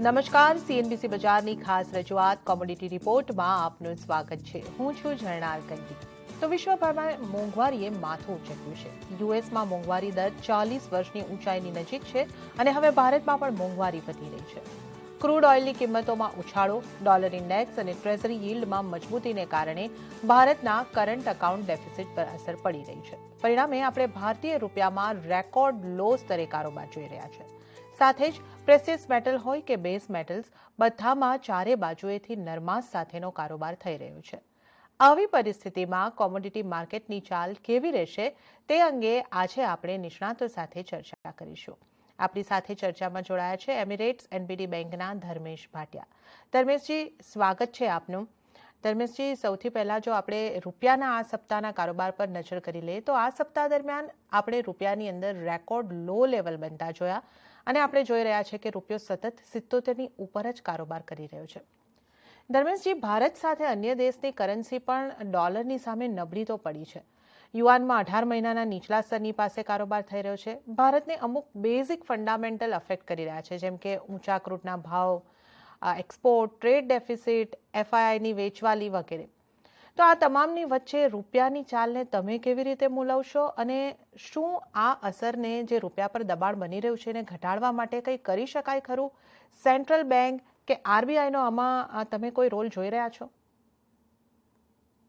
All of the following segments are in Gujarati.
નમસ્કાર, સીએનબીસી બજારની ખાસ રજૂઆત કોમોડિટી રિપોર્ટમાં આપનું સ્વાગત છે. હું છું ઝરણાર કંદી. તો વિશ્વભરમાં મોંઘવારીએ માથું ઉચક્યું છે. યુએસમાં મોંઘવારી દર 40 વર્ષની ઊંચાઈની નજીક છે અને હવે ભારતમાં પણ મોંઘવારી વધી રહી છે. ક્રૂડ ઓઇલની કિંમતોમાં ઉછાળો, ડોલર ઇન્ડેક્સ અને ટ્રેઝરી યીલ્ડમાં મજબૂતીને કારણે ભારતના કરંટ એકાઉન્ટ ડેફિસિટ પર અસર પડી રહી છે. પરિણામે આપણે ભારતીય રૂપિયામાં રેકોર્ડ લો સ્તરે કારોબાર જોઈ રહ્યા છે. સાથે જ પ્રેસિયસ મેટલ હોય કે બેઝ મેટલ્સ, બધામાં ચારે બાજુએથી નરમાશ સાથેનો કારોબાર થઈ રહ્યો છે. આવી પરિસ્થિતિમાં કોમોડિટી માર્કેટની ચાલ કેવી રહેશે તે અંગે આજે આપણે નિષ્ણાતો સાથે ચર્ચા કરીશું. આપણી સાથે ચર્ચામાં જોડાયા છે એમિરેટ્સ એનબીડી બેંકના ધર્મેશ ભાટિયા. ધર્મેશજી, સ્વાગત છે આપનું. ધર્મેશજી, સૌથી પહેલાં જો આપણે રૂપિયાના આ સપ્તાહના કારોબાર પર નજર કરી લઈએ તો આ સપ્તાહ દરમિયાન આપણે રૂપિયાની અંદર રેકોર્ડ લો લેવલ બનતા જોયા અને આપણે જોઈ રહ્યા છીએ કે રૂપિયો સતત 77ની ઉપર જ કારોબાર કરી રહ્યો છે. ધર્મેશજી, ભારત સાથે અન્ય દેશની કરન્સી પણ ડોલરની સામે નબળી તો પડી છે. યુઆનમાં 18 મહિનાના નીચલા સ્તરની પાસે કારોબાર થઈ રહ્યો છે. ભારતને અમુક બેઝિક ફંડામેન્ટલ અફેક્ટ કરી રહ્યા છે, જેમ કે ઊંચા ક્રૂડના ભાવ, એક્સપોર્ટ, ટ્રેડ ડેફિસિટ, એફઆઈઆઈની વેચવાલી વગેરે. તો આ તમામની વચ્ચે રૂપિયાની ચાલને તમે કેવી રીતે મૂલવશો અને શું આ અસરને, જે રૂપિયા પર દબાણ બની રહ્યું છે, એને ઘટાડવા માટે કંઈ કરી શકાય ખરું? સેન્ટ્રલ બેંક કે આરબીઆઈનો આમાં તમે કોઈ રોલ જોઈ રહ્યા છો?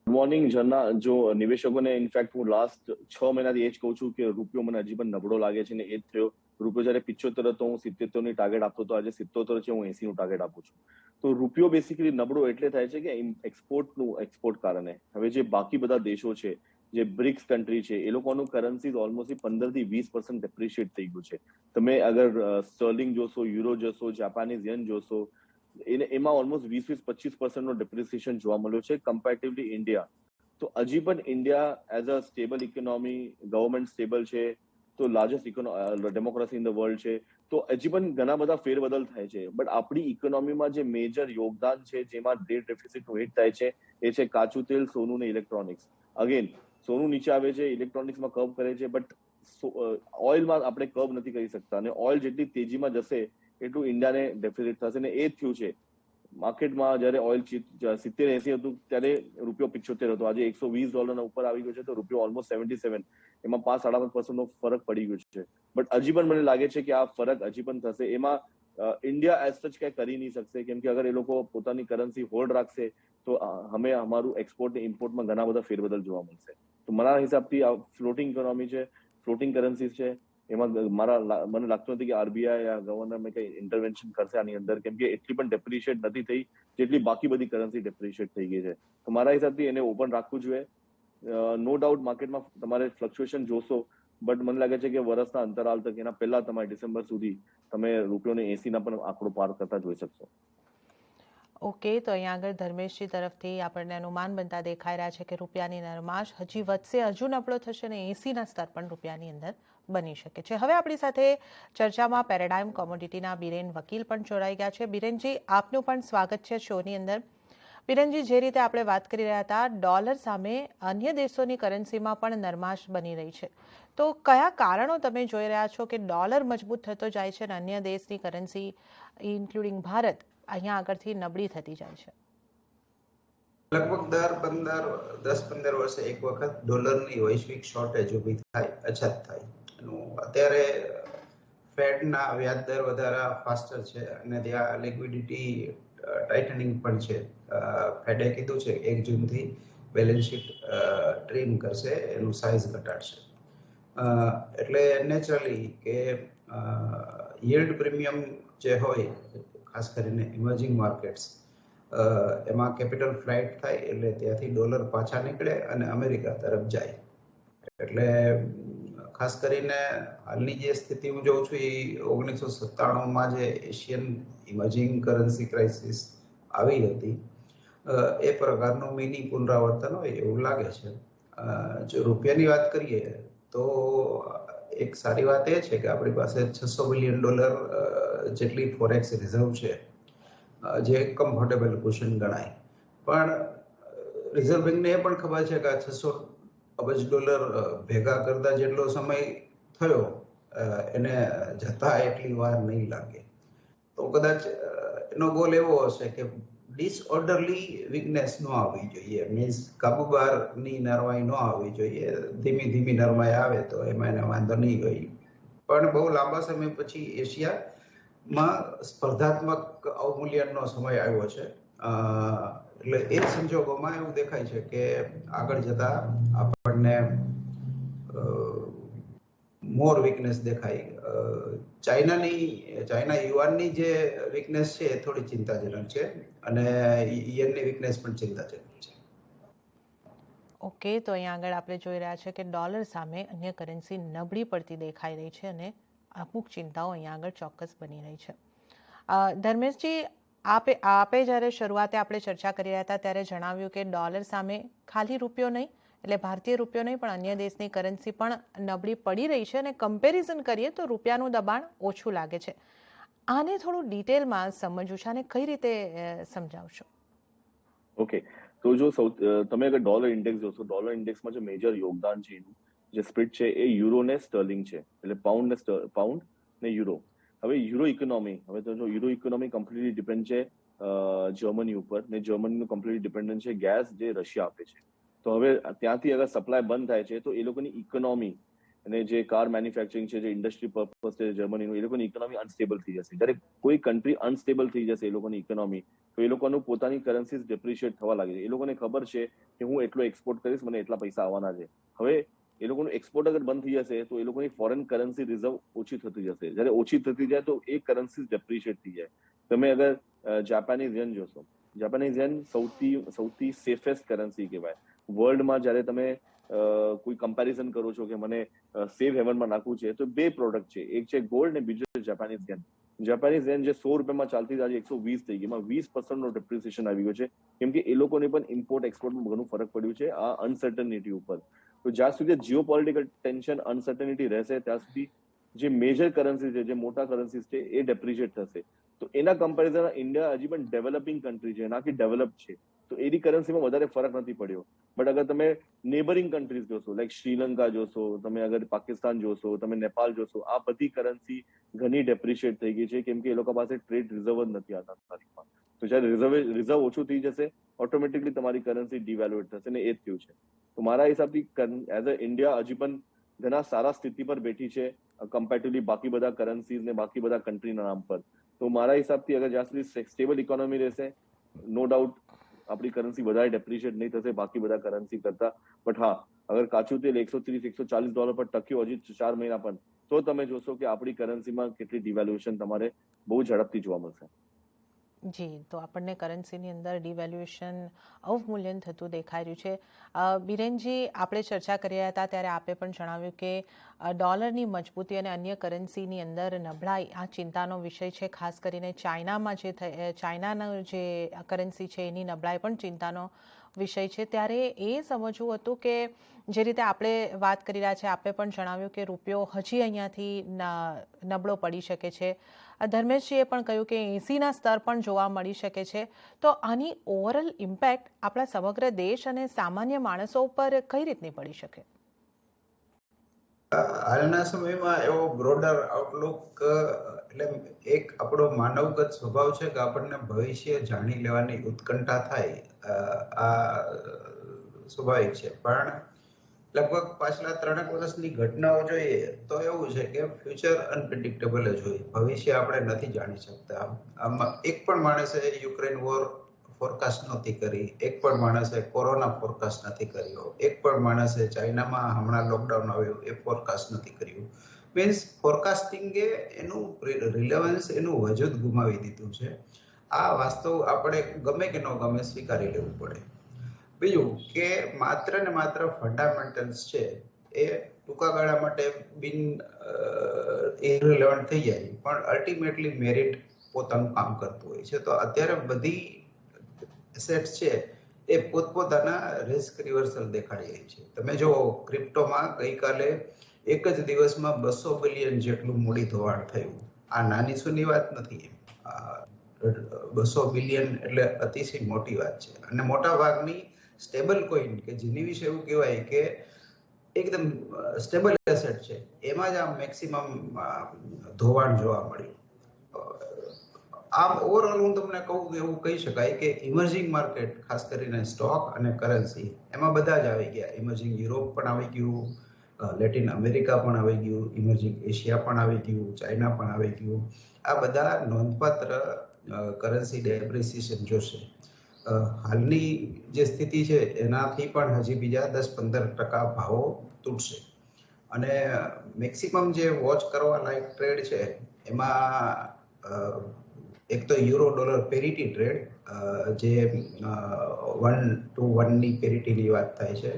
મોર્નિંગ ઝરના, જો નિવેશકોને ઇનફેક્ટ હું લાસ્ટ 6 મહિનાથી એ જ કહું છું કે રૂપિયો મને હજી પણ નબળો લાગે છે ને એ જ થયો. રૂપિયો જયારે 75 હતો હું 77ની ટાર્ગેટ આપતો હતો, આજે 77 છે, હું 80નું ટાર્ગેટ આપું છું. તો રૂપિયો બેસિકલી નબળો એટલે થાય છે કે એક્સપોર્ટ કારણે હવે જે બાકી બધા દેશો છે, જે બ્રિક્સ કન્ટ્રી છે, એ લોકોનું કરન્સી ઓલમોસ્ટ 15% થી 20% થઈ ગયું છે. તમે અગર સ્ટર્લિંગ જોશો, યુરો જોશો, જાપાનીઝ યેન જોશો, એમાં ઓલમોસ્ટ 20-25% ડેપ્રિસિએશન જોવા મળ્યો છે કમ્પેરેટિવલી ઇન્ડિયા. તો હજી પણ India as a stable economy, government stable છે, તો largest democracy in the world છે, તો હજી પણ ઘણા બધા ફેરબદલ થાય છે. બટ આપણી ઇકોનોમીમાં જે મેજર યોગદાન છે, જેમાં ડેટ ડેફિસિટનું હિટ થાય છે, એ છે કાચું તેલ, સોનું ને ઇલેક્ટ્રોનિક્સ. અગેન સોનું નીચે આવે છે, ઇલેક્ટ્રોનિક્સમાં કર્વ કરે છે, બટ ઓઇલમાં આપણે કર્વ નથી કરી શકતા અને ઓઇલ જેટલી તેજીમાં જશે એટલું ઇન્ડિયાને ડેફિસિટ થશે ને એ જ થયું છે. માર્કેટમાં જયારે ઓઇલ 70-80 હતું ત્યારે રૂપિયો 75 હતો, આજે $120 ઉપર આવી ગયો છે, તો રૂપિયો ઓલમોસ્ટ 77, એમાં 5-5.5% ફરક પડી ગયો છે. બટ હજી પણ મને લાગે છે કે આ ફરક હજી પણ થશે. એમાં ઇન્ડિયા એઝ સચ કઈ કરી નહીં શકશે, કેમ કે અગર એ લોકો પોતાની કરન્સી હોલ્ડ રાખશે તો અમે અમારું એક્સપોર્ટ ને ઇમ્પોર્ટમાં ઘણા બધા ફેરબદલ જોવા મળશે. તો મારા હિસાબથી આ ફ્લોટિંગ ઇકોનોમી છે, ફ્લોટિંગ કરન્સી છે, એમાં મને લાગતું નથી કે આરબીઆઈ યા ગવર્નર કઈ ઇન્ટરવેન્શન કરશે આની અંદર, કેમ કે એટલી પણ ડેપ્રિશિએટ નથી થઈ જેટલી બાકી બધી કરન્સી ડેપ્રિશિએટ થઈ ગઈ છે. તો મારા હિસાબથી એને ઓપન રાખવું જોઈએ. નો ડાઉટ માર્કેટમાં તમારે ફ્લક્ચ્યુએશન જોશો, બટ મને લાગે છે કે વર્ષના અંતરાલ તક, એના પહેલા તમારે ડિસેમ્બર સુધી તમે રૂપિયોને 80ના પણ આંકડો પાર કરતા જોઈ શકશો. ઓકે, તો અહીંયા આગળ ધર્મેશજી તરફથી આપણને અનુમાન બનતા દેખાઈ રહ્યા છે કે રૂપિયાની નરમાશ હજી વધશે, હજુ નબળો થશે અને 80ના સ્તર પણ રૂપિયાની અંદર બની શકે છે. હવે આપણી સાથે ચર્ચામાં પેરાડાઇમ કોમોડિટીના બિરેન વકીલ પણ જોડાઈ ગયા છે. બિરેનજી, આપનું પણ સ્વાગત છે શોની અંદર. બિરેનજી, જે રીતે આપણે વાત કરી રહ્યા હતા, ડોલર સામે અન્ય દેશોની કરન્સીમાં પણ નરમાશ બની રહી છે, તો કયા કારણો તમે જોઈ રહ્યા છો કે ડોલર મજબૂત થતો જાય છે અને અન્ય દેશની કરન્સી ઇન્ક્લુડિંગ ભારત અહીંયા આગળથી નબળી થતી જાય છે? લગભગ 10-15 વર્ષે એક વખત ડોલરની વૈશ્વિક શોર્ટેજ ઊભી થાય, અછત થાય. અત્યારે ફેડના વ્યાજ દર વધારા ફાસ્ટર છે અને ત્યાં લિક્વિડિટી ટાઇટનિંગ પણ છે. ફેડે કીધું છે 1 જૂનથી બેલેન્સ શીટ ટ્રીમ કરશે, એનું સાઇઝ ઘટાડશે. એટલે નેચરલી કે યીલ્ડ પ્રીમિયમ જે હોય, ખાસ કરીને ઇમર્જિંગ માર્કેટ્સ, એમાં કેપિટલ ફ્લાઇટ થાય એટલે ત્યાંથી ડોલર પાછા નીકળે અને અમેરિકા તરફ જાય. એટલે ખાસ કરીને હાલની જે સ્થિતિ હું જોઉં છું એ 1997માં જે એશિયન ઇમર્જિંગ કરન્સી ક્રાઇસિસ આવી હતી એ પ્રકારનું મિની પુનરાવર્તન હોય એવું લાગે છે. જો રૂપિયાની વાત કરીએ તો એક સારી વાત એ છે કે આપણી પાસે $600 બિલિયન જેટલી ફોરેક્સ રિઝર્વ છે, જે કમ્ફર્ટેબલ કુશન ગણાય. પણ રિઝર્વ બેંકને એ પણ ખબર છે કે $600 અબજ ભેગા કરતા જેટલો સમય થયો એને જતા એટલી વાર નહીં લાગે. તો કદાચ નો ગોલ એવો હશે કે ડિસઓર્ડરલી વીકનેસ ન આવવી જોઈએ, મીન્સ કાબુ બહારની નરમાઈ ન આવવી જોઈએ. ધીમી ધીમી નરમાઈ આવે તો એમાં એને વાંધો નહીં હોય. પણ બહુ લાંબા સમય પછી એશિયામાં સ્પર્ધાત્મક અવમૂલ્યનનો સમય આવ્યો છે. એટલે એ સંજોગોમાં એવું દેખાય છે કે આગળ જતા આપણને મોર વીકનેસ દેખાય. ચાઇના યુઆનની જે વીકનેસ છે એ થોડી ચિંતાજનક છે અને યેનની વીકનેસ પણ ચિંતાજનક છે. ઓકે, તો અહીંયા આગળ આપણે જોઈ રહ્યા છે કે ડોલર સામે અન્ય કરન્સી નબળી પડતી દેખાઈ રહી છે અને અમુક ચિંતાઓ અહીંયા આગળ ચોક્કસ બની રહી છે. ધર્મેશજી, આપે જ્યારે શરૂઆતે આપણે ચર્ચા કરી રહ્યા હતા ત્યારે જણાવ્યું કે ડોલર સામે ખાલી રૂપિયો નહીં, એટલે ભારતીય રૂપિયો નહીં પણ અન્ય દેશની કરન્સી પણ નબળી પડી રહી છે અને કમ્પેરિઝન કરીએ તો રૂપિયાનું દબાણ ઓછું લાગે છે. આને થોડું ડિટેલમાં સમજવું છે અને કઈ રીતે સમજાવશો? ઓકે, તો જો તમે અગર ડોલર ઇન્ડેક્સ જોશો, ડોલર ઇન્ડેક્સમાં જે મેજર યોગદાન છે એનું જે સ્પ્લિટ છે એ યુરો ને સ્ટર્લિંગ છે, એટલે પાઉન્ડ ને યુરો. હવે યુરો ઇકોનોમી, હવે તો યુરો ઇકોનોમી કમ્પ્લીટલી ડિપેન્ડ છે જર્મની ઉપર, ને જર્મનીનું કમ્પ્લીટલી ડિપેન્ડન્ટ છે ગેસ જે રશિયા આપે છે. તો હવે ત્યાંથી અગર સપ્લાય બંધ થાય છે તો એ લોકોની ઇકોનોમી અને જે કાર મેન્યુફેક્ચરિંગ છે, જે ઇન્ડસ્ટ્રી પર્પઝ છે જર્મનીનું, એ લોકોની ઇકોનોમી અનસ્ટેબલ થઈ જશે. જ્યારે કોઈ કન્ટ્રી અનસ્ટેબલ થઈ જશે એ લોકોની ઇકોનોમી, તો એ લોકોનું પોતાની કરન્સીઝ ડેપ્રિશિએટ થવા લાગે છે. એ લોકોને ખબર છે કે હું એટલો એક્સપોર્ટ કરીશ, મને એટલા પૈસા આવવાના છે. હવે એ લોકોનું એક્સપોર્ટ અગર બંધ થઈ જશે તો એ લોકોની ફોરેન કરન્સી રિઝર્વ ઓછી થતી જશે. જ્યારે ઓછી થતી જાય તો એ કરન્સીઝ ડેપ્રિશિએટ થઈ જાય. તમે અગર જાપાનીઝ યેન જોશો, જાપાનીઝ યેન સૌથી સેફેસ્ટ કરન્સી કહેવાય વર્લ્ડમાં. જ્યારે તમે કોઈ કમ્પેરિઝન કરો છો કે મને સેફ હેવનમાં નાખવું છે, તો બે પ્રોડક્ટ છે, એક છે ગોલ્ડ ને બીજો છે જાપાનીઝ યેન. જાપાનીઝ યેન જે 100 રૂપિયામાં ચાલતી આજે 120 થઈ ગઈ, એમાં 20% ડેપ્રિસિએશન આવી ગયો છે, કેમ કે એ લોકોને પણ ઇમ્પોર્ટ એક્સપોર્ટમાં ઘણું ફરક પડ્યું છે આ અનસર્ટનિટી ઉપર. તો જ્યાં સુધી જીઓ પોલિટિકલ ટેન્શન અનસર્ટનિટી રહેશે ત્યાં સુધી જે મેજર કરન્સી છે, જે મોટા કરન્સીઝ છે એ ડેપ્રિશિએટ થશે. તો એના કમ્પેરિઝન ઇન્ડિયા હજી પણ ડેવલપિંગ કન્ટ્રી છે, નાકી ડેવલપ છે, તો એની કરન્સીમાં વધારે ફરક નથી પડ્યો. બટ અગર તમે નેબરિંગ કન્ટ્રીઝ જોશો, લાઈક શ્રીલંકા જોશો, તમે અગર પાકિસ્તાન જોશો, તમે નેપાલ જોશો, આ બધી કરન્સી ઘણી ડેપ્રિશિએટ થઈ ગઈ છે, કેમ કે એ લોકો પાસે ટ્રેડ રિઝર્વ જ નથી આ તારીખમાં. તો જ્યારે રિઝર્વ ઓછું થઈ જશે ઓટોમેટિકલી તમારી કરન્સી ડિવેલ્યુએટ થશે, ને એ જ થયું છે. તો મારા હિસાબથી એઝ અ ઇન્ડિયા હજી પણ ઘણા સારા સ્થિતિ પર બેઠી છે કમ્પેરેટિવલી બાકી બધા કરન્સીઝ ને બાકી બધા કન્ટ્રીના નામ પર. તો મારા હિસાબથી અગર જ્યાં સુધી સ્ટેબલ ઇકોનોમી રહેશે, નો ડાઉટ આપણી કરન્સી વધારે ડેપ્રિશિએટ નહીં થશે બાકી બધા કરન્સી કરતા. બટ હા, અગર કાચું તેલ $130-140 પર ટક્યું હજી 4 મહિના પણ, તો તમે જોશો કે આપણી કરન્સીમાં કેટલી ડિવેલ્યુએશન તમારે બહુ ઝડપથી જોવા મળશે. જી, તો આપણને કરન્સીની અંદર ડિવેલ્યુએશન, અવમૂલ્યન થતું દેખાઈ રહ્યું છે. બિરેનજી, આપણે ચર્ચા કરી રહ્યા હતા ત્યારે આપે પણ જણાવ્યું કે ડોલરની મજબૂતી અને અન્ય કરન્સીની અંદર નબળાઈ આ ચિંતાનો વિષય છે. ખાસ કરીને ચાઇનાનો જે કરન્સી છે એની નબળાઈ પણ ચિંતાનો વિષય છે. ત્યારે એ સમજવું હતું કે જે રીતે આપણે વાત કરી રહ્યા છે, આપે પણ જણાવ્યું કે રૂપિયો હજી અહીંયાથી નબળો પડી શકે છે. ધર્મેશજીએ પણ કહ્યું કે 80ના સ્તર પણ જોવા મળી શકે છે. તો આની ઓવરઓલ ઇમ્પેક્ટ આપણા સમગ્ર દેશ અને સામાન્ય માણસો ઉપર કઈ રીતની પડી શકે? હાલના સમયમાં એવો બ્રોડર આઉટલુક, એટલે એક આપણો માનવગત સ્વભાવ છે કે આપણને ભવિષ્ય જાણી લેવાની ઉત્કંઠા થાય, આ સ્વાભાવિક છે. પણ લગભગ પાછલા 3 વર્ષની ઘટનાઓ જોઈએ તો એવું છે કે ફ્યુચર અનપ્રિડિક્ટેબલ જ હોય. ભવિષ્ય આપણે નથી જાણી શકતા. આમાં એક પણ માણસે યુક્રેન વોર ફોરકાસ્ટ નહોતી કરી, એક પણ માણસે કોરોના ફોરકાસ્ટ નથી કર્યો, એક પણ માણસે ચાઇનામાં હમણાં લોકડાઉન આવ્યું એ ફોરકાસ્ટ નથી કર્યું. મીન્સ ફોરકાસ્ટિંગે એનું રિલેવન્સ, એનું વજૂદ ગુમાવી દીધું છે. આ વાસ્તવ આપણે ગમે કે ન ગમે સ્વીકારી લેવું પડે. બીજું કે માત્ર ને માત્ર ફંડામેન્ટલ્સ છે એ ટૂંકા ગાળા માટે ઇરરિલેવન્ટ થઈ જાય, પણ અલ્ટિમેટલી મેરિટ પોતાનું કામ કરતું હોય છે. તો અત્યારે બધી એસેટ્સ છે એ પોતપોતાના રિસ્ક રિવર્સલ દેખાડી રહી છે. તમે જો ક્રિપ્ટોમાં ગઈકાલે એક જ દિવસમાં 200 બિલિયન જેટલું મૂડી ધોવાણ થયું. આ નાની સૂની વાત નથી. 200 બિલિયન એટલે અતિશય મોટી વાત છે. અને મોટા ભાગની સ્ટેબલ કોઈન કે જેની વિશે એવું કહેવાય કે એકદમ સ્ટેબલ એસેટ છે, એમાં જ આ મેક્સિમમ ધોવાણ જોવા મળ્યું. આમ ઓવરઓલ હું તમને કહું તો એવું કહી શકાય કે ઇમર્જિંગ માર્કેટ, ખાસ કરીને સ્ટોક અને કરન્સી, એમાં બધા જ આવી ગયા. ઇમર્જિંગ યુરોપ પણ આવી ગયું, લેટિન અમેરિકા પણ આવી ગયું, ઇમર્જિંગ એશિયા પણ આવી ગયું, ચાઇના પણ આવી ગયું. આ બધા નોંધપાત્ર કરન્સી ડેપ્રિસિએશન જોશે. હાલની જે સ્થિતિ છે એનાથી પણ હજી બીજા 10-15% ભાવો તૂટશે. અને મેક્સિમમ જે વોચ કરવા લાયક ટ્રેડ છે એમાં એક તો યુરો ડોલર પેરિટી ટ્રેડ, જે 1:1 ની પેરિટીની વાત થાય છે.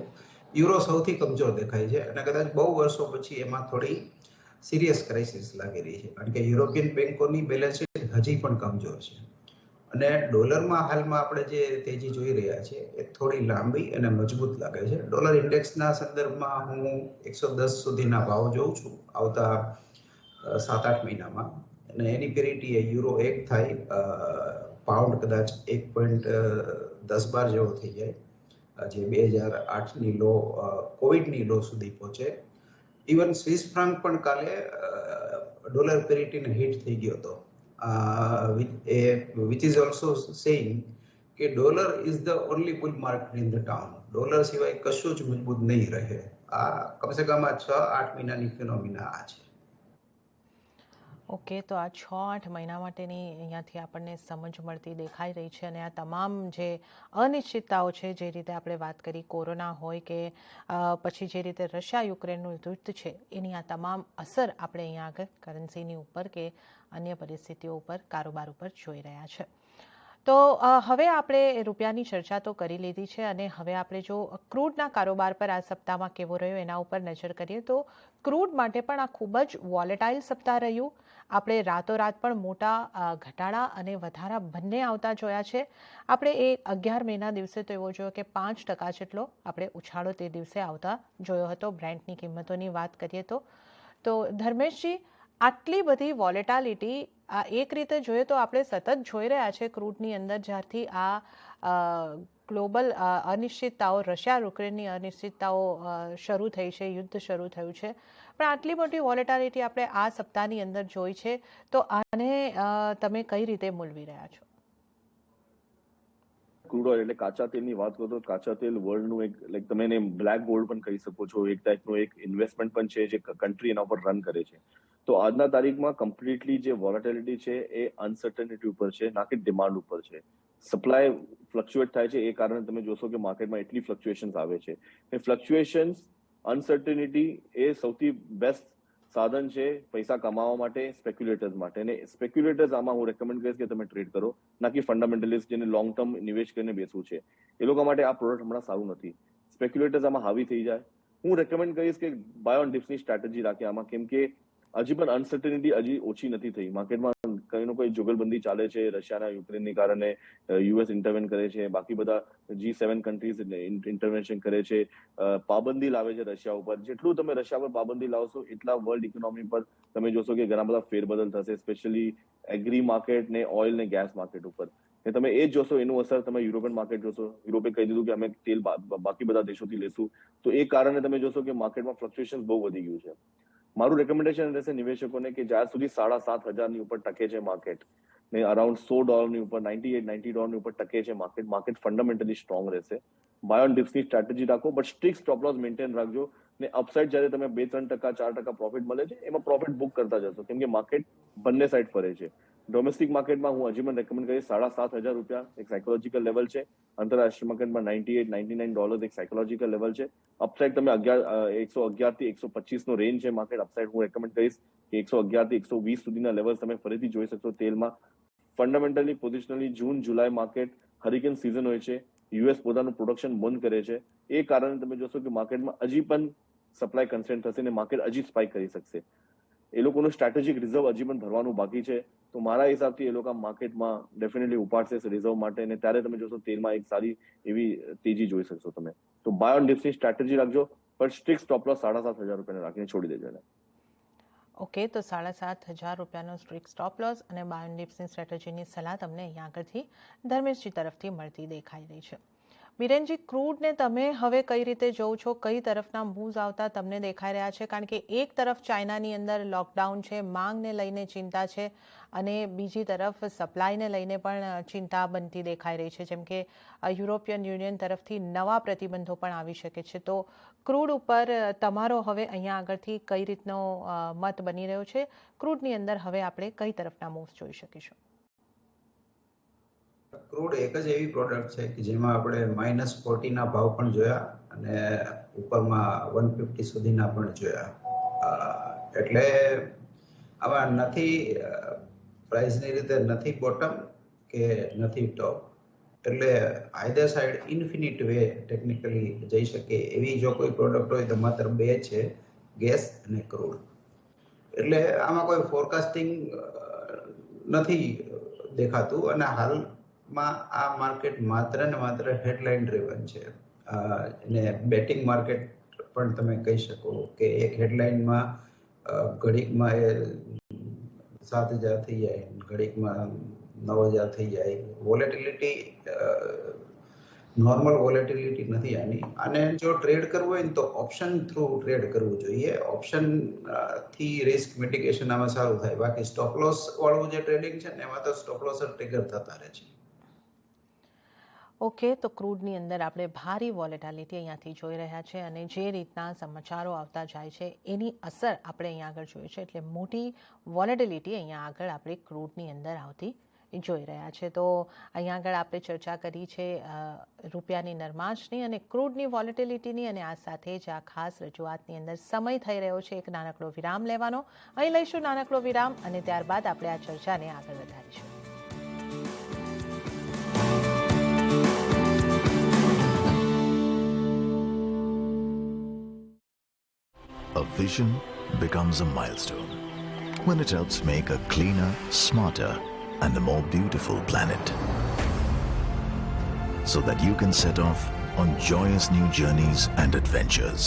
યુરો સૌથી કમજોર દેખાય છે અને કદાચ બહુ વર્ષો પછી એમાં થોડી સિરિયસ ક્રાઇસિસ લાગી રહી છે, કારણ કે યુરોપિયન બેન્કોની બેલેન્સ શીટ હજી પણ કમજોર છે. અને ડોલરમાં હાલમાં આપણે જે તેજી જોઈ રહ્યા છીએ એ થોડી લાંબી અને મજબૂત લાગે છે. ડોલર ઇન્ડેક્સના સંદર્ભમાં હું 110 સુધીના ભાવ જોઉં છું આવતા 7-8 મહિનામાં. અને એની પેરિટી એ યુરો 1 થાય, પાઉન્ડ કદાચ 1.10-12 જેવો થઈ જાય, જે 2008ની લો, કોવિડની લો સુધી પહોંચે. ઇવન સ્વિસ ફ્રાંક પણ કાલે ડોલર પેરિટીને હિટ થઈ ગયો હતો, which is also saying કે dollar is the only bull market in the town. Dollar સિવાય કશું જ મજબૂત નહીં રહે. આ કમસે કમ આ 6-8 મહિનાની ફિનોમિના આ છે. ઓકે, તો આ 6-8 મહિના માટેની અહીંયાથી આપણને સમજ મળતી દેખાઈ રહી છે. અને આ તમામ જે અનિશ્ચિતતાઓ છે, જે રીતે આપણે વાત કરી, કોરોના હોય કે પછી જે રીતે રશિયા યુક્રેનનું યુદ્ધ છે, એની આ તમામ અસર આપણે અહીંયા આગળ કરન્સીની ઉપર કે અન્ય પરિસ્થિતિઓ ઉપર, કારોબાર ઉપર જોઈ રહ્યા છે. તો હવે આપણે રૂપિયાની ચર્ચા તો કરી લીધી છે અને હવે આપણે જો ક્રૂડના કારોબાર પર આ સપ્તાહમાં કેવો રહ્યો એના ઉપર નજર કરીએ તો ક્રૂડ માટે પણ આ ખૂબ જ વોલેટાઇલ સપ્તાહ રહ્યું. આપણે રાતોરાત પણ મોટા ઘટાડા અને વધારા બંને આવતા જોયા છે. આપણે એ 11 મેના દિવસે તો એવો જોયો કે 5% જેટલો આપણે ઉછાળો તે દિવસે આવતા જોયો હતો. બ્રેન્ટની કિંમતોની વાત કરીએ તો ધર્મેશજી, આટલી બધી વોલેટાલિટી આ એક રીતે જોઈએ તો આપણે સતત જોઈ રહ્યા છે ક્રૂડની અંદર, જ્યારથી આ ગ્લોબલ અનિશ્ચિતતાઓ, રશિયા યુક્રેનની અનિશ્ચિતતાઓ શરૂ થઈ છે, યુદ્ધ શરૂ થયું છે, પણ આટલી મોટી વોલેટાલિટી આપણે આ સપ્તાહની અંદર જોઈ છે. તો આને તમે કઈ રીતે મૂલવી રહ્યા છો? ક્રૂડ ઓઇલ એટલે કાચા તેલની વાત કરો તો કાચા તેલ વર્લ્ડનું એક, લાઈક તમે એને બ્લેક ગોલ્ડ પણ કહી શકો છો, એક ટાઈપનું એક ઇન્વેસ્ટમેન્ટ પણ છે જે કન્ટ્રી એના ઉપર રન કરે છે. તો આજના તારીખમાં કમ્પ્લીટલી જે વોલેટિલિટી છે એ અનસર્ટનિટી ઉપર છે, ના કે ડિમાન્ડ ઉપર છે. સપ્લાય ફ્લક્ચ્યુએટ થાય છે, એ કારણે તમે જોશો કે માર્કેટમાં એટલી ફ્લક્ચ્યુએશન્સ આવે છે. એ ફ્લક્ચ્યુએશન્સ, અનસર્ટનિટી એ સૌથી બેસ્ટ સાધન છે પૈસા કમાવા માટે, સ્પેક્યુલેટર્સ માટે. અને સ્પેક્યુલેટર્સ આમાં હું રેકમેન્ડ કરીશ કે તમે ટ્રેડ કરો, ના કે ફંડામેન્ટલિસ્ટ જેને લોંગ ટર્મ નિવેશ કરીને બેસવું છે, એ લોકો માટે આ પ્રોડક્ટ હમણાં સારું નથી. સ્પેક્યુલેટર્સ આમાં હાવી થઈ જાય. હું રેકમેન્ડ કરીશ કે બાય ઓન ડિપ્સની સ્ટ્રેટેજી રાખે આમાં, કેમ કે હજી પણ અનસર્ટનિટી હજી ઓછી નથી થઈ. માર્કેટમાં કઈનો કોઈ જુગલબંધી ચાલે છે રશિયાના યુક્રેનની કારણે, યુએસ ઇન્ટરવેન કરે છે, બાકી બધા G7 કન્ટ્રીઝ ઇન્ટરવેન્શન કરે છે, પાબંદી લાવે છે રશિયા ઉપર. જેટલું તમે રશિયા પર પાબંદી લાવશો એટલા વર્લ્ડ ઇકોનોમી પર તમે જોશો કે ઘણા બધા ફેરબદલ થશે, સ્પેશિયલી એગ્રી માર્કેટ ને ઓઇલ ને ગેસ માર્કેટ ઉપર. ને તમે એ જ જોશો, એનું અસર તમે યુરોપિયન માર્કેટ જોશો. યુરોપે કહી દીધું કે અમે તેલ બાકી બધા દેશોથી લેશું, તો એ કારણે તમે જોશો કે માર્કેટમાં ફ્લક્ચ્યુએશન બહુ વધી ગયું છે. મારું રેકમેન્ડેશન રહેશે નિવેશકોને કે જ્યાં સુધી $7,500 ઉપર ટકે છે માર્કેટ, ને અરાઉન્ડ $100 ઉપર, $98-90 ઉપર ટકે છે માર્કેટ ફંડામેન્ટલી સ્ટ્રોંગ રહેશે. બાય ઓન ડિપ્સની સ્ટ્રેટેજી રાખો, but strict stop loss maintain રાખજો. ને અપસાઇડ જ્યારે તમે 2-3%, 4% પ્રોફિટ મળે છે, એમાં પ્રોફિટ બુક કરતા જશો, કેમ કે માર્કેટ બંને સાઈડ ફરે છે. ડોમેસ્ટિક માર્કેટમાં હું હજી પણ રેકમેન્ડ કરીશ $7,500 એક સાયકોલોજીકલ લેવલ છે. આંતરરાષ્ટ્રીય માર્કેટમાં $98-99 એક સાયકોલોજીકલ લેવલ છે. અપસાઇડ તમે 111 થી 125 નો રેન્જ છે માર્કેટ. અપસાઇડ હું રેકમેન્ડ કરીશ કે 111 થી 120 સુધીના લેવલ તમે ફરીથી જોઈ શકશો તેલમાં. ફંડામેન્ટલી પોઝિશનલી જૂન-જુલાઈ માર્કેટ હરિકેન સિઝન હોય છે, યુએસ પોતાનું પ્રોડક્શન બંધ કરે છે, એ કારણે તમે જોશો કે માર્કેટમાં હજી પણ સપ્લાય કન્સ્ટ્રેન્ટ થશે ને માર્કેટ હજી સ્પાઇક કરી શકશે. એ લોકોનું સ્ટ્રેટેજિક રિઝર્વ હજી પણ ભરવાનું બાકી છે. તો મારા હિસાબથી એ લોકો માર્કેટમાં ડેફિનેટલી ઉપાડશે રિઝર્વ માટે, અને ત્યારે તમે જોશો તેલમાં એક સારી એવી તેજી જોઈ શકશો તમે. તો બાય ઓન ડિપ્સની સ્ટ્રેટેજી રાખજો, પણ સ્ટ્રિક્ટ સ્ટોપ લોસ $7,500 રાખીને છોડી દેજો એને. ઓકે, તો $7,500 સ્ટ્રિક્ટ સ્ટોપ લોસ અને બાય ઓન ડિપ્સની સ્ટ્રેટેજીની સલાહ તમને અહીંયા આગળથી ધર્મેશજી તરફથી મળતી દેખાઈ રહી છે. બીરેનજી, ક્રૂડને તમે હવે કઈ રીતે જોવો છો? કઈ તરફના મૂવ્સ આવતા તમને દેખાઈ રહ્યા છે? કારણ કે એક તરફ ચાઇનાની અંદર લોકડાઉન છે, માંગને લઈને ચિંતા છે, અને બીજી તરફ સપ્લાયને લઈને પણ ચિંતા બનતી દેખાઈ રહી છે, જેમ કે યુરોપિયન યુનિયન તરફથી નવા પ્રતિબંધો પણ આવી શકે છે. તો ક્રૂડ ઉપર તમારો હવે અહીંયા આગળથી કઈ રીતનો મત બની રહ્યો છે? ક્રૂડની અંદર હવે આપણે કઈ તરફના મૂવ્સ જોઈ શકીશું? ક્રૂડ એક જ એવી પ્રોડક્ટ છે કે જેમાં આપણે -40 ના ભાવ પણ જોયા અને ઉપરમાં 150 સુધીના પણ જોયા. એટલે આમાં નથી પ્રાઇસની રીતે નથી બોટમ કે નથી ટોપ. એટલે either side infinite way technically જઈ શકે એવી જો કોઈ પ્રોડક્ટ હોય તો માત્ર બે છે, ગેસ અને ક્રૂડ. એટલે આમાં કોઈ ફોરકાસ્ટિંગ નથી દેખાતું અને હાલમાં આ માર્કેટ માત્ર ને માત્ર હેડલાઇન ડ્રિવન છે. અને બેટિંગ માર્કેટ પણ તમે કહી શકો કે એક હેડલાઇનમાં ઘડીકમાં એ 7,000 થઈ જાય, ઘડીકમાં 9,000 થઈ જાય. વોલેટિલિટી નોર્મલ વોલેટિલિટી નથી આની. અને જો ટ્રેડ કરવું હોય ને તો ઓપ્શન થ્રુ ટ્રેડ કરવું જોઈએ. ઓપ્શન થી રિસ્ક મિટિગેશન આમાં સારું થાય. બાકી સ્ટોપ લોસ વાળું જે ટ્રેડિંગ છે ને એમાં તો સ્ટોપ લોસ ટ્રિગર થતા રહે છે. ઓકે, તો ક્રૂડની અંદર આપણે ભારી વોલેટાલિટી અહીંયાથી જોઈ રહ્યા છે, અને જે રીતના સમાચારો આવતા જાય છે એની અસર આપણે અહીંયા આગળ જોઈએ છે. એટલે મોટી વોલેટિલિટી અહીંયા આગળ આપણે ક્રૂડની અંદર આવતી જોઈ રહ્યા છે. તો અહીંયા આગળ આપણે ચર્ચા કરી છે રૂપિયાની નરમાશની અને ક્રૂડની વોલેટિલિટીની, અને આ સાથે જ આ ખાસ રજૂઆતની અંદર સમય થઈ રહ્યો છે એક નાનકડો વિરામ લેવાનો. અહીં લઈશું નાનકડો વિરામ, અને ત્યારબાદ આપણે આ ચર્ચાને આગળ વધારીશું. A vision becomes a milestone when it helps make a cleaner, smarter, and a more beautiful planet. So that you can set off on joyous new journeys and adventures.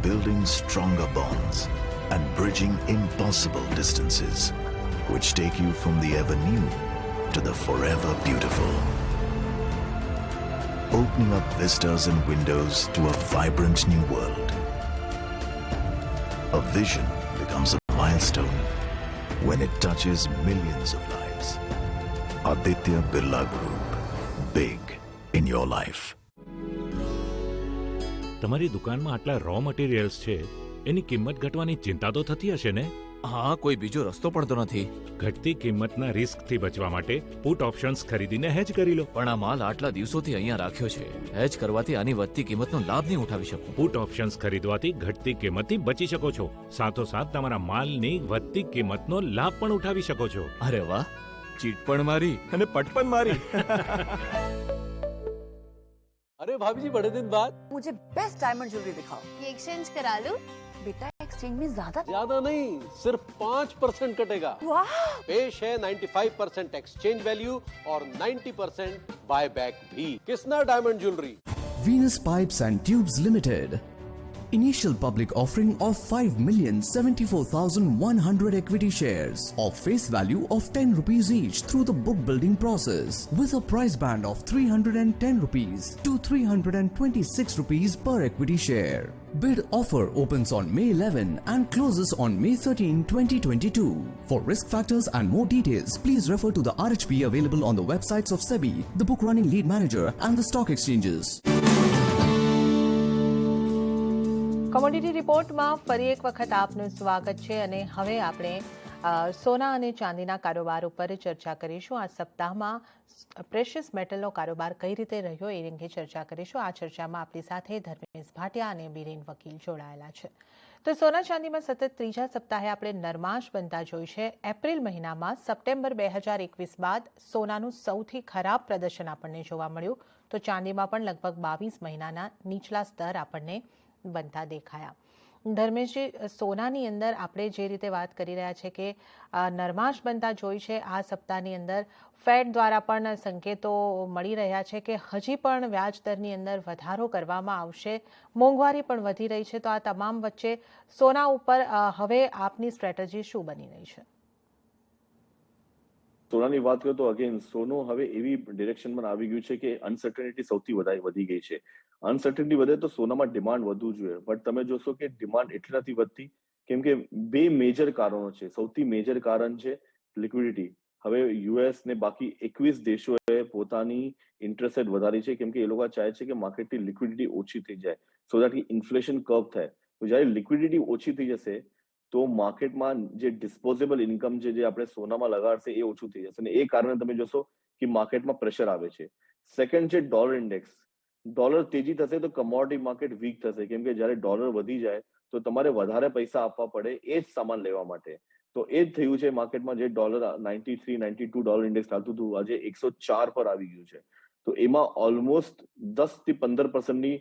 Building stronger bonds and bridging impossible distances, which take you from the ever new to the forever beautiful. Opening up vistas and windows to a vibrant new world. A vision becomes a milestone when it touches millions of lives. Aditya Birla Group. Big in your life. તમારી દુકાનમાં આટલા રો મટીરિયલ્સ છે, એની કિંમત ઘટવાની ચિંતા તો થતી હશે ને? હા, કોઈ બીજો રસ્તો પણ તો નથી. ઘટતી કિંમતના રિસ્કથી બચવા માટે પુટ ઓપ્શન્સ ખરીદીને હેજ કરી લો. પણ આ માલ આટલા દિવસોથી અહીંયા રાખ્યો છે. હેજ કરવાથી આની વધતી કિંમતનો લાભ નહીં ઉઠાવી શકું. પુટ ઓપ્શન્સ ખરીદવાથી ઘટતી કિંમતથી બચી શકો છો. સાથોસાથ તમારા માલની વધતી કિંમતનો લાભ પણ ઉઠાવી શકો છો. અરે વાહ, ચીટ પણ મારી અને પટ પણ મારી. अरे भाभी जी बड़े दिन बाद मुझे बेस्ट डायमंड ज्वेलरी दिखाओ। ये एक्सचेंज करा लूं? बेटा एक्सचेंज में ज्यादा नहीं, सिर्फ 5% कटेगा। वाह! पेश है 95% एक्सचेंज वैल्यू और 90% बायबैक भी। Kisna diamond jewellery. Venus Pipes and Tubes Limited. Initial public offering of 5,74,100 equity shares of face value of 10 rupees each through the book building process with a price band of 310 rupees to 326 rupees per equity share. Bid offer opens on May 11 and closes on May 13, 2022. For risk factors and more details, please refer to the RHP available on the websites of SEBI, the book running lead manager and the stock exchanges. Commodity રિપોર્ટમાં ફરી એક વખત આપનું સ્વાગત છે, અને હવે આપણે સોના અને ચાંદીના કારોબાર ઉપર ચર્ચા કરીશું. આ સપ્તાહમાં પ્રેશિયસ મેટલનો કારોબાર કઈ રીતે રહ્યો એ અંગે ચર્ચા કરીશું. આ ચર્ચામાં આપણી સાથે ધર્મેશ ભાટિયા અને બીરેન વકીલ જોડાયેલા છે. તો સોના ચાંદીમાં સતત ત્રીજા સપ્તાહે આપણે નરમાશ બનતા જોઈ છે. એપ્રિલ મહિનામાં સપ્ટેમ્બર 2021 બાદ સોનાનું સૌથી ખરાબ પ્રદર્શન આપણને જોવા મળ્યું. તો ચાંદીમાં પણ લગભગ 22 મહિનાના નીચલા સ્તર આપણને બનતા દેખાયા. ધર્મેશજી, સોનાની અંદર આપણે જે રીતે વાત કરી રહ્યા છે કે નરમાશ બનતા જોઈ છે, આ સપ્તાહની અંદર ફેડ દ્વારા પણ સંકેતો મળી રહ્યા છે કે હજી પણ વ્યાજ દરની અંદર વધારો કરવામાં આવશે, મોંઘવારી પણ વધી રહી છે. તો આ તમામ વચ્ચે સોના ઉપર હવે આપની સ્ટ્રેટેજી શું બની રહી છે? સોનાની વાત કરું તો અગેન સોનું હવે એવી ડિરેક્શનમાં આવી ગયું છે કે અનસર્ટનિટી સૌથી વધારે વધી ગઈ છે. અનસર્ટનિટી વધે તો સોનામાં ડિમાન્ડ વધવું જોઈએ, બટ તમે જોશો કે ડિમાન્ડ એટલી નથી વધતી, કેમ કે બે મેજર કારણો છે. સૌથી મેજર કારણ છે લિક્વિડિટી. હવે યુએસ ને બાકી 21 દેશોએ પોતાની ઇન્ટરેસ્ટ રેટ વધારી છે, કેમ કે એ લોકો ચાહે છે કે માર્કેટની લિક્વિડિટી ઓછી થઈ જાય, સો દેટ ઇન્ફ્લેશન કર્વ થાય. તો જ્યારે લિક્વિડિટી ઓછી થઈ જશે તો માર્કેટમાં જે ડિસ્પોઝેબલ ઇન્કમ છે જે આપણે સોનામાં લગાડશે એ ઓછું થઈ જશે, અને એ કારણે તમે જોશો કે માર્કેટમાં પ્રેશર આવે છે. સેકન્ડ છે ડોલર ઇન્ડેક્સ. ડોલર તેજી થશે તો કમોડિટી માર્કેટ વીક થશે, કેમ કે જ્યારે ડોલર વધી જાય તો તમારે વધારે પૈસા આપવા પડે એ જ સામાન લેવા માટે. તો એ જ થયું છે માર્કેટમાં. જે ડોલર 93, 92 ડોલર ઇન્ડેક્સ ચાલતું હતું, આજે 104 પર આવી ગયું છે. તો એમાં ઓલમોસ્ટ 10 થી 15%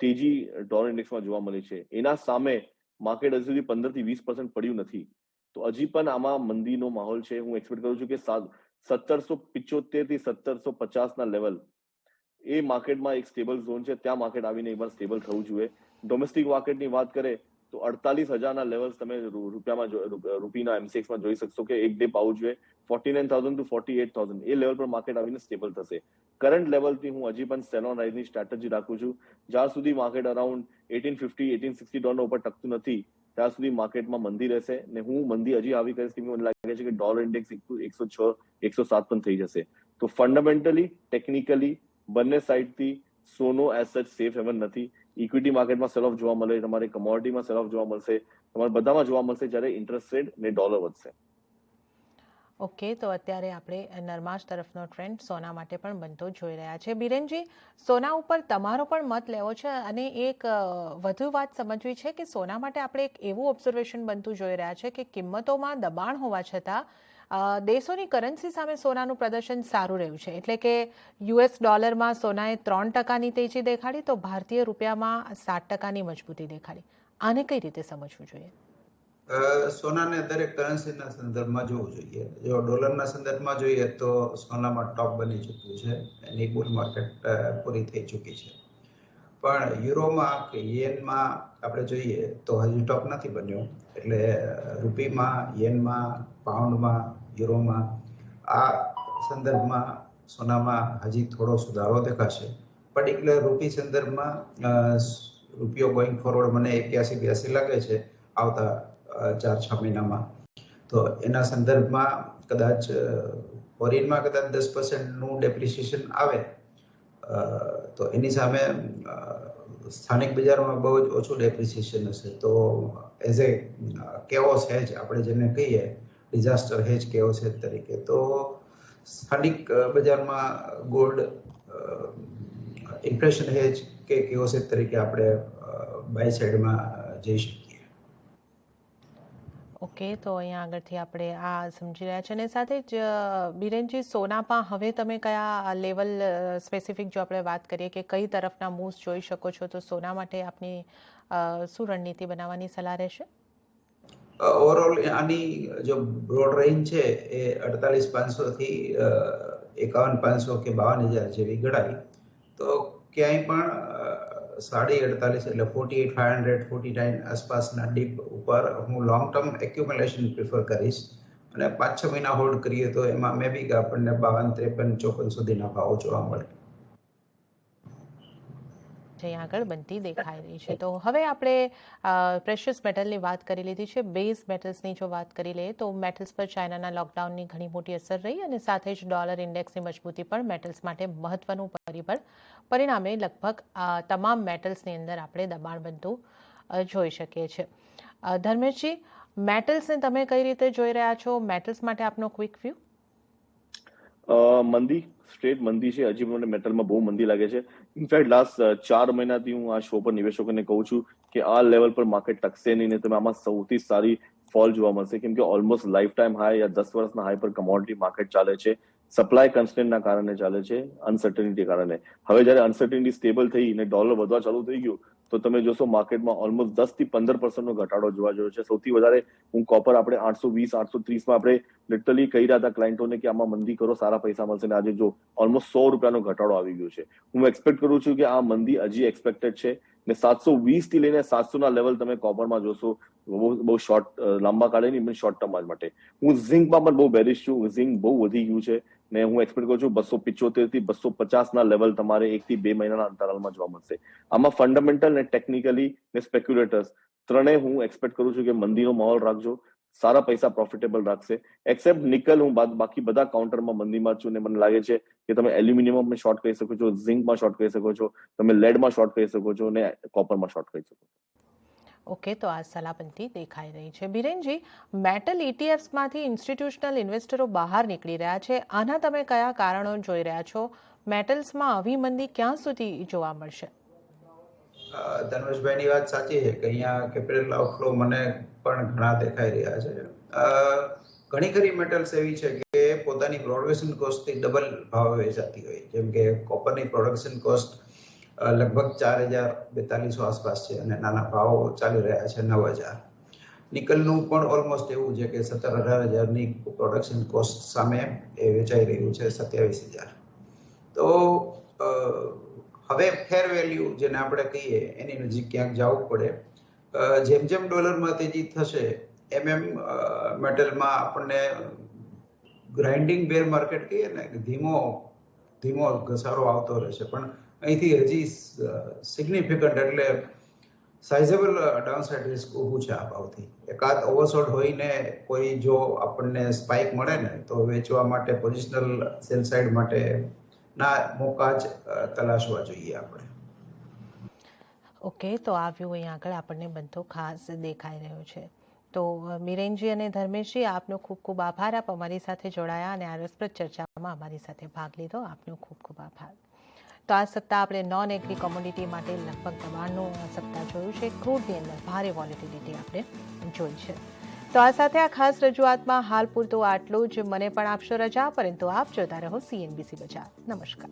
તેજી ડોલર ઇન્ડેક્સમાં જોવા મળી છે. એના સામે માર્કેટ હજુ સુધી 15 થી 20% પડ્યું નથી. તો હજી પણ આમાં મંદીનો માહોલ છે. હું એક્સપેક્ટ કરું છું કે 1775 થી 1750 ના લેવલ એ માર્કેટમાં એક સ્ટેબલ ઝોન છે. ત્યાં માર્કેટ આવીને એકવાર સ્ટેબલ થવું જોઈએ. ડોમેસ્ટિક માર્કેટની વાત કરે તો 48,000 ના લેવલ્સ તમે રૂપિયાના એમસીએક્સમાં જોઈ શકશો કે એક ડિપ આવવું જોઈએ. 49,000 to 48,000 એ લેવલ પર માર્કેટ આવીને સ્ટેબલ થશે. કરંટ લેવલથી હું હજી પણ સેલ ઓન રાઇઝની સ્ટ્રેટેજી રાખું છું. જ્યાં સુધી માર્કેટ અરાઉન્ડ 1850, 1860 ડોલર ઉપર ટકતું નથી ત્યાં સુધી માર્કેટમાં મંદી રહેશે, ને હું મંદી હજી આવી કરીશ કે મને લાગે છે કે ડોલર ઇન્ડેક્સ 106, 107 પણ થઈ જશે. તો ફંડામેન્ટલી, ટેકનિકલી બંને સાઈડથી સોનો એઝ સચ સેફ હેવન નથી. ઇક્વિટી માર્કેટમાં સેલ ઓફ જોવા મળે, તમારે કમોડિટીમાં સેલ ઓફ જોવા મળશે, તમારે બધામાં જોવા મળશે જ્યારે ઇન્ટરેસ્ટ રેટ ને ડોલર વધશે. ઓકે, તો અત્યારે આપણે નરમાશ તરફનો ટ્રેન્ડ સોના માટે પણ બનતો જોઈ રહ્યા છે. બિરેનજી, સોના ઉપર તમારો પણ મત લેવો છે અને એક વધુ વાત સમજવી છે કે સોના માટે આપણે એક એવું ઓબ્ઝર્વેશન બનતું જોઈ રહ્યા છે કે કિંમતોમાં દબાણ હોવા છતાં દેશોની કરન્સી સામે સોનાનું પ્રદર્શન સારું રહ્યું છે. એટલે કે યુએસ ડોલરમાં સોનાએ 3% તેજી દેખાડી તો ભારતીય રૂપિયામાં 7% મજબૂતી દેખાડી. આને કઈ રીતે સમજવું જોઈએ? સોનાને દરેક કરન્સીના સંદર્ભમાં જોવું જોઈએ. જો ડોલરના સંદર્ભમાં જોઈએ તો સોનામાં ટોપ બની ચૂક્યું છે, એની બુલ માર્કેટ પૂરી થઈ ચૂકી છે. પણ યુરોમાં કે યેનમાં આપણે જોઈએ તો હજી ટોપ નથી બન્યો. એટલે રૂપીમાં, યેનમાં, પાઉન્ડમાં, યુરોમાં આ સંદર્ભમાં સોનામાં હજી થોડો સુધારો દેખાશે. પર્ટિક્યુલર રૂપી સંદર્ભમાં રૂપિયો ગોઈંગ ફોરવર્ડ મને 81-82 લાગે છે આવતા 4-6 મહિનામાં. તો એના સંદર્ભમાં કદાચ ફોરિનમાં કદાચ 10%નું ડેપ્રિસિએશન આવે તો એની સામે સ્થાનિક બજારમાં બહુ જ ઓછું ડેપ્રિસિએશન હશે. તો એઝ એ કેઓસ હેજ આપણે જેને કહીએ, ડિઝાસ્ટર હેજ કેઓસ હેજ તરીકે, તો સ્થાનિક બજારમાં ગોલ્ડ ઇન્ફ્લેશન હેજ કે કેઓસ હેજ તરીકે આપણે બાય સાઈડમાં જઈ શકીએ. ઓકે, તો અહીંયા આગળથી આપણે આ સમજી રહ્યા છે. અને સાથે જ બિરેનજી, સોનામાં હવે તમે કયા લેવલ સ્પેસિફિક જો આપણે વાત કરીએ કે કઈ તરફના મૂવ્સ જોઈ શકો છો, તો સોના માટે આપની શું રણનીતિ બનાવવાની સલાહ રહેશે? ઓવરઓલ આની જો બ્રોડ રેન્જ છે એ 48,500 થી 51,500 કે 52,000 જેવી ગણાય. તો ક્યાંય પણ 48.5 એટલે 48,500, 49 આસપાસના ડીપ ઉપર હું લોંગ ટર્મ એક્યુમ્યુલેશન પ્રિફર કરીશ. અને 5-6 મહિના હોલ્ડ કરીએ તો એમાં મે બી કે આપણને 52, 53, 54 સુધીના ભાવો જોવા મળે. અહીંયા આગળ બનતી દેખાઈ રહી છે. તો હવે આપણે પ્રેશિયસ મેટલની વાત કરી લીધી છે. બેઝ મેટલ્સની જો વાત કરી લઈએ તો મેટલ્સ પર ચાઇનાના લોકડાઉનની ઘણી મોટી અસર રહી અને સાથે જ ડોલર ઇન્ડેક્સની મજબૂતી પણ મેટલ્સ માટે મહત્વનું પરિબળ. પરિણામે લગભગ તમામ મેટલ્સની અંદર આપણે દબાણ બનતું જોઈ શકીએ છીએ. ધર્મેશજી, મેટલ્સને તમે કઈ રીતે જોઈ રહ્યા છો? મેટલ્સ માટે આપનો ક્વિક વ્યૂ. મંદી, સ્ટ્રેટ મંદી છે. હજી મને મેટલમાં બહુ મંદી લાગે છે. ઇનફેક્ટ લાસ્ટ 4 મહિનાથી હું આ શો પર નિવેશકોને કહું છું કે આ લેવલ પર માર્કેટ ટકશે નહીં ને તમે આમાં સૌથી સારી ફોલ જોવા મળશે, કેમ કે ઓલમોસ્ટ લાઈફ ટાઈમ હાઈ યા 10 વર્ષના હાઈ પર કમોડિટી માર્કેટ ચાલે છે. સપ્લાય કન્સ્ટન્ટના કારણે ચાલે છે, અનસર્ટનિટી કારણે. હવે જ્યારે અનસર્ટનિટી સ્ટેબલ થઈ અને ડોલર વધવા ચાલુ થઈ ગયું તો તમે જોશો માર્કેટમાં ઓલમોસ્ટ 10 થી 15% ઘટાડો જોવા જોયો છે. સૌથી વધારે હું કોપર આપણે 820, 830માં આપણે લિટરલી કહી રહ્યા હતા ક્લાયન્ટોને કે આમાં મંદી કરો, સારા પૈસા મળશે. ને આજે જો ઓલમોસ્ટ 100 રૂપિયાનો ઘટાડો આવી ગયો છે. હું એક્સપેક્ટ કરું છું કે આ મંદી હજી એક્સપેક્ટેડ છે. ને 720 થી લઈને 700 ના લેવલ તમે કોપરમાં જોશો બહુ શોર્ટ લાંબા કાળે નહીં પણ શોર્ટ ટર્મ માટે. હું ઝિંકમાં પણ બહુ બેરિશ છું. ઝિંક બહુ વધી ગયું છે ને હું એક્સપેક્ટ કરું છું 275 થી 250 ના લેવલ તમારે 1 થી 2 મહિનાના અંતરાલમાં જોવા મળશે. આમાં ફંડામેન્ટલ ને ટેકનિકલી ને સ્પેક્યુલેટર્સ ત્રણેય હું એક્સપેક્ટ કરું છું કે મંદીનો માહોલ રાખજો, સારા પૈસા પ્રોફિટેબલ રાખશે. એક્સેપ્ટ નિકલ હું બાકી બધા કાઉન્ટરમાં મંદીમાં છું ને મને લાગે છે કે તમે એલ્યુમિનિયમમાં શોર્ટ કરી શકો છો, ઝિંકમાં શોર્ટ કરી શકો છો, તમે લેડમાં શોર્ટ કરી શકો છો ને કોપરમાં શોર્ટ કરી શકો છો. ઓકે, તો આ સલામતી દેખાઈ રહી છે. બિરેનજી, મેટલ ETFsમાંથી ઇન્સ્ટિટ્યુશનલ ઇન્વેસ્ટરો બહાર નીકળી રહ્યા છે, આના તમે કયા કારણો જોઈ રહ્યા છો? મેટલ્સમાં આવી મંદી ક્યાં સુધી જોવા મળશે? ધનુષભાઈની વાત સાચી છે કે અહીંયા કેપિટલ આઉટફ્લો મને પણ ઘણા દેખાઈ રહ્યા છે. ઘણી ખરી મેટલ્સ એવી છે કે પોતાની પ્રોડક્શન કોસ્ટથી ડબલ ભાવે વેચાતી હોય. જેમ કે કોપરની પ્રોડક્શન કોસ્ટ લગભગ 4042 આસપાસ છે અને નાના ભાવો ચાલી રહ્યા છે 9000. નિકલનું પણ ઓલમોસ્ટ એવું છે કે 17-18,000ની પ્રોડક્શન કોસ્ટ સામે એ વેચાઈ રહ્યું છે 27,000. તો હવે ફેર વેલ્યુ જેને આપણે કહીએ એની નજીક ક્યાંક જવું પડે. જેમ જેમ ડોલરમાં તેજી થશે એમ મેટલમાં આપણને ગ્રાઇન્ડિંગ બેર માર્કેટ કહીએ ને, ધીમો ઘસારો આવતો રહેશે. પણ અહીંથી હજી સિગ્નિફિકન્ટ એટલે સાઇઝેબલ ડાઉનસાઇડ રિસ્ક ઊભું છે આ ભાવથી. એકાદ ઓવરસોલ્ડ હોઈને કોઈ જો આપણને સ્પાઇક મળે ને તો વેચવા માટે પોઝિશનલ સેલ સાઇડ માટે ના મોકા જ તલાશવા જોઈએ આપણે. ઓકે, તો આ વ્યૂ અહીં આગળ આપણને બનતો ખાસ દેખાઈ રહ્યો છે. તો બિરેનજી અને ધર્મેશજી, આપનો ખૂબ ખૂબ આભાર. આપ અમારી સાથે જોડાયા અને આ રસપ્રદ ચર્ચામાં અમારી સાથે ભાગ લીધો. આપનો ખૂબ ખૂબ આભાર. તો આ સપ્તાહ આપણે નોન એગ્રી કોમોડિટી માટે લગભગ દબાણનું સપ્તાહ જોયું છે. ક્રૂડની અંદર ભારે વોલેટિલિટી આપણે જોઈ છે. તો આ સાથે આ ખાસ રજૂઆતમાં હાલ પૂરતું આટલું જ. મને પણ આપશો રજા, પરંતુ આપ જોતા રહો CNBC બજાર. નમસ્કાર.